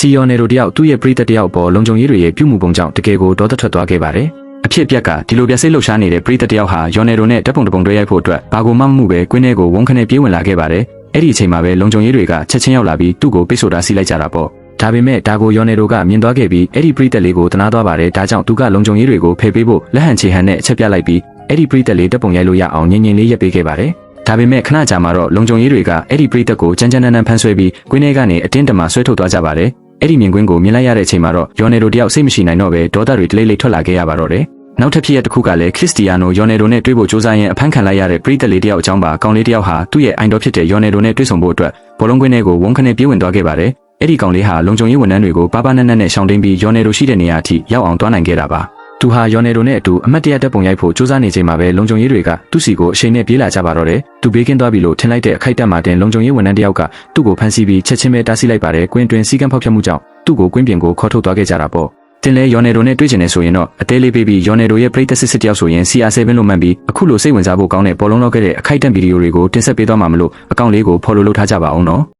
စီယော်နယ်ရိုတယောက်သူ့ရဲ့ပရိသတ်တယောက်ပေါ်လုံခြုံရေးတွေရဲ့ပြုမှုပုံကြောင့်တကယ်ကိုဒေါသထွက်သွားခဲ့ပါတယ်။အဖြစ်အပျက်ကဒီလိုပြစိတ်လှုပ်ရှားနေတဲ့ပရိသတ်တယောက်ဟာယော်နယ်ရိုနဲ့တပ်ပုံတပုံတွဲရိုက်ဖို့အတွက်ဘာကိုမှမမှုပဲကွင်းထဲကိုဝုန်းခနဲ့ပြေးဝင်လာခဲ့ပါတယ်။အဲ့ဒီအချိန်မှာပဲလုံခြုံရေးတွေကချက်ချင်းရောက်လာပြီးသူ့ကိုပိတ်ဆို့တာစီးလိုက်ကြတာပေါ့။ဒါပေမဲ့ဒါကိုယော်နယ်ရိုကမြင်သွားခဲ့ပြီးအဲ့ဒီပရိသတ်လေးကိုတနာသွားပါတယ်။ဒါကြောင့်သူကလုံခြုံရေးတွေကိုဖယ်ပေးဖို့လက်ဟန်ချေဟန်နဲ့အချက်ပြလိုက်ပြီးအဲ့ဒီပရိသတ်လေးတပ်ပုံရိုက်လို့ရအောင်ငြင်းငြင်းလေးရပ်ပေးခဲ့ပါတယ်။ဒါပေမဲ့ခဏကြာမှာတော့လုံခြုံရေးတွေကအဲ့ဒီပရိသတ်ကိုကြမ်းကြမ်းတမ်းတမ်းဖမ်းဆွဲပြီးကွင်းထဲကနေအတင်းတမဆွဲထုတ်သွားကြပါတယ်။အဲ့ဒီမြင်ကွင်းကိုမြင်လိုက်ရတဲ့အချိန်မှာတော့ယော်နယ်ရိုတယောက်စိတ်မရှိနိုင်တော့ပဲဒေါသတွေတလိမ့်လိမ့်ထွက်လာခဲ့ရပါတော့တယ်။နောက်ထပ်ဖြစ်ရတစ်ခုကလည်းခရစ္စတီယာနိုယော်နယ်ရိုနဲ့တွေ့ဖို့ကြိုးစားရင်အဖမ်းခံလိုက်ရတဲ့ပရိသတ်လေးတယောက်အကြောင်းပါကောင်လေးတယောက်ဟာသူ့ရဲ့အိုင်တော်ဖြစ်တဲ့ယော်နယ်ရိုနဲ့တွေ့ဆုံဖို့အတွက်ဘောလုံးကွင်းထဲကိုဝုန်းခနဲ့ပြေးဝင်သွားခဲ့ပါတယ်။အဲ့ဒီကောင်လေးဟာလုံခြုံရေးဝန်ထမ်းတွေကိုပါပါနက်နက်နဲ့ရှောင်တိန်ပြီးယော်နယ်ရိုရှိတဲ့နေရာအထိရောက်အောင်သွားနိုင်ခဲ့တာပါ။သူဟာယော်နယ်ရိုနဲ့အတူအမတ်တရတပ်ပုံရိုက်ဖို့ကြိုးစားနေချိန်မှာပဲလုံခြုံရေးတွေကသူ့စီကိုအချိန်နဲ့ပြေးလာကြပါတော့တယ်။သူဘေးကင်းသွားပြီလို့ထင်လိုက်တဲ့အခိုက်အတန့်မှာတင်လုံခြုံရေးဝန်ထမ်းတယောက်ကသူ့ကိုဖမ်းဆီးပြီးချက်ချင်းပဲတားဆီးလိုက်ပါတယ်။ကွင်းတွင်စီကံဖောက်ဖျက်မှုကြောင့်သူ့ကိုကွင်းပြင်ကိုခေါ်ထုတ်သွားခဲ့ကြတာပေါ့။တင်လဲယော်နယ်ရိုနဲ့တွေ့ကျင်နေဆိုရင်တော့အသေးလေးပေးပြီးယော်နယ်ရိုရဲ့ပရိသတ်စစ်တယောက်ဆိုရင် CR7 လို့မှတ်ပြီးအခုလိုစိတ်ဝင်စားဖို့ကောင်းတဲ့ပေါ်လုံးလောက်ခဲ့တဲ့အခိုက်အတန့်ဗီဒီယိုတွေကိုတင်ဆက်ပေးသွားမှာမလို့အကောင့်လေးကို follow လုပ်ထားကြပါအောင်နော်။